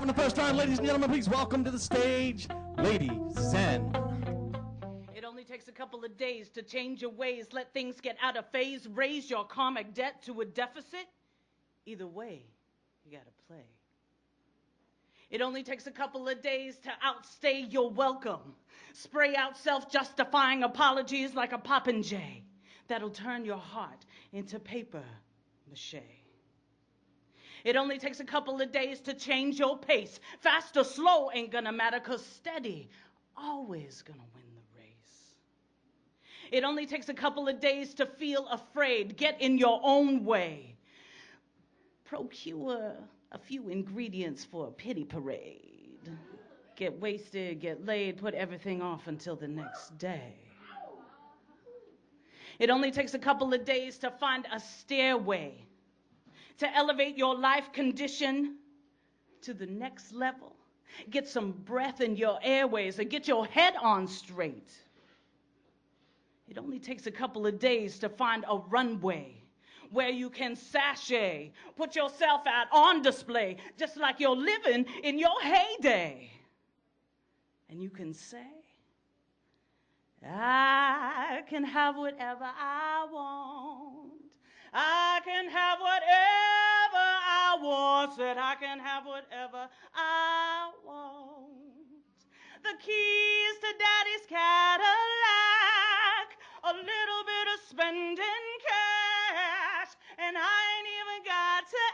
having the first time, ladies and gentlemen, please welcome to the stage, Lady Zen. It only takes a couple of days to change your ways, let things get out of phase, raise your karmic debt to a deficit. Either way, you gotta play. It only takes a couple of days to outstay your welcome. Spray out self-justifying apologies like a popinjay. That'll turn your heart into paper mache. It only takes a couple of days to change your pace. Fast or slow ain't gonna matter, 'cause steady always gonna win the race. It only takes a couple of days to feel afraid. Get in your own way. Procure a few ingredients for a pity parade. Get wasted, get laid, put everything off until the next day. It only takes a couple of days to find a stairway, to elevate your life condition to the next level. Get some breath in your airways and get your head on straight. It only takes a couple of days to find a runway where you can sashay, put yourself out on display, just like you're living in your heyday. And you can say, I can have whatever I want. I can have whatever I want. Said I can have whatever I want. The keys to Daddy's Cadillac, a little bit of spending cash, and I ain't even got to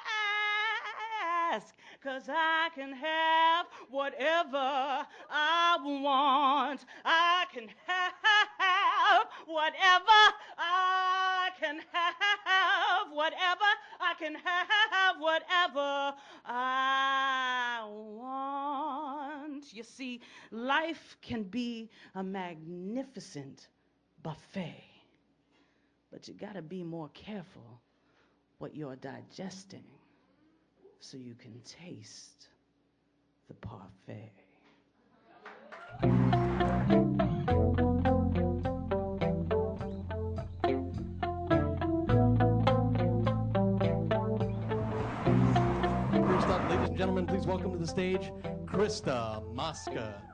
ask, 'cause I can have whatever I want. I can have whatever I can have, whatever I can have, whatever I want. You see, life can be a magnificent buffet, but you gotta be more careful what you're digesting so you can taste the parfait. First up, ladies and gentlemen, please welcome to the stage, Krista Mosca.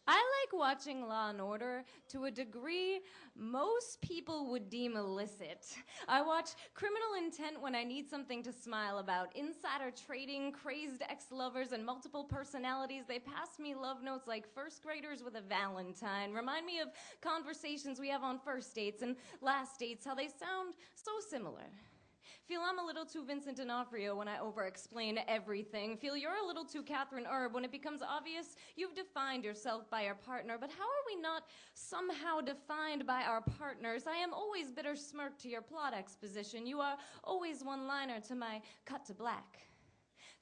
I like watching Law and Order to a degree most people would deem illicit. I watch Criminal Intent when I need something to smile about. Insider trading, crazed ex-lovers, and multiple personalities. They pass me love notes like first graders with a Valentine. Remind me of conversations we have on first dates and last dates, how they sound so similar. Feel I'm a little too Vincent D'Onofrio when I over-explain everything. Feel you're a little too Catherine Erb when it becomes obvious you've defined yourself by your partner. But how are we not somehow defined by our partners? I am always bitter smirk to your plot exposition. You are always one-liner to my cut to black.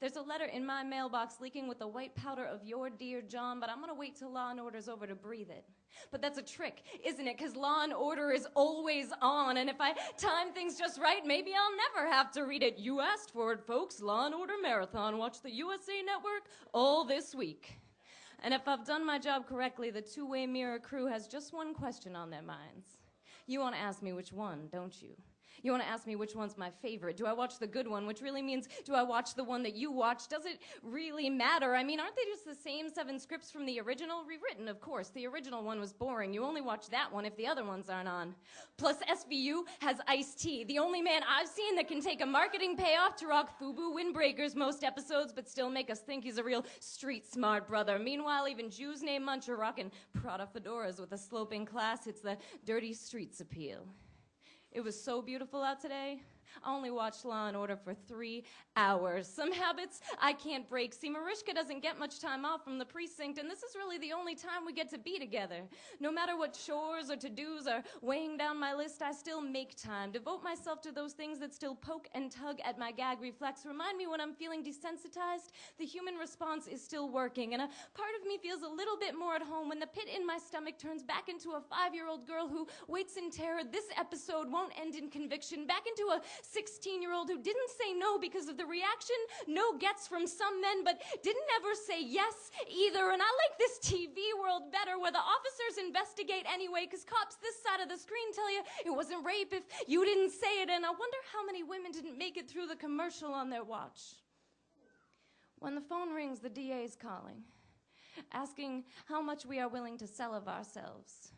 There's a letter in my mailbox leaking with the white powder of your dear John, but I'm gonna wait till Law and Order's over to breathe it. But that's a trick, isn't it? 'Cause Law and Order is always on, and if I time things just right, maybe I'll never have to read it. You asked for it, folks. Law and Order Marathon. Watch the USA Network all this week. And if I've done my job correctly, the two-way mirror crew has just one question on their minds. You want to ask me which one, don't you? You want to ask me which one's my favorite. Do I watch the good one, which really means do I watch the one that you watch? Does it really matter? I mean, aren't they just the same 7 scripts from the original? Rewritten, of course. The original one was boring. You only watch that one if the other ones aren't on. Plus, SVU has Ice-T, the only man I've seen that can take a marketing payoff to rock FUBU windbreakers most episodes, but still make us think he's a real street-smart brother. Meanwhile, even Jews named Munch are rocking Prada fedoras with a sloping class. It's the dirty streets appeal. It was so beautiful out today. I only watched Law and Order for 3 hours. Some habits I can't break. See, Mariska doesn't get much time off from the precinct, and this is really the only time we get to be together. No matter what chores or to-dos are weighing down my list, I still make time. Devote myself to those things that still poke and tug at my gag reflex. Remind me when I'm feeling desensitized, the human response is still working, and a part of me feels a little bit more at home when the pit in my stomach turns back into a 5-year-old girl who waits in terror. This episode won't end in conviction. Back into a 16-year-old who didn't say no because of the reaction no gets from some men, but didn't ever say yes either. And I like this TV world better where the officers investigate anyway because cops this side of the screen tell you it wasn't rape if you didn't say it. And I wonder how many women didn't make it through the commercial on their watch. When the phone rings, the DA's calling, asking how much we are willing to sell of ourselves.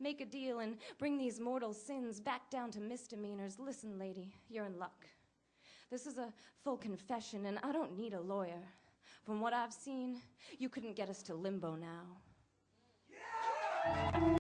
Make a deal and bring these mortal sins back down to misdemeanors. Listen, lady, you're in luck. This is a full confession, and I don't need a lawyer. From what I've seen, you couldn't get us to limbo now.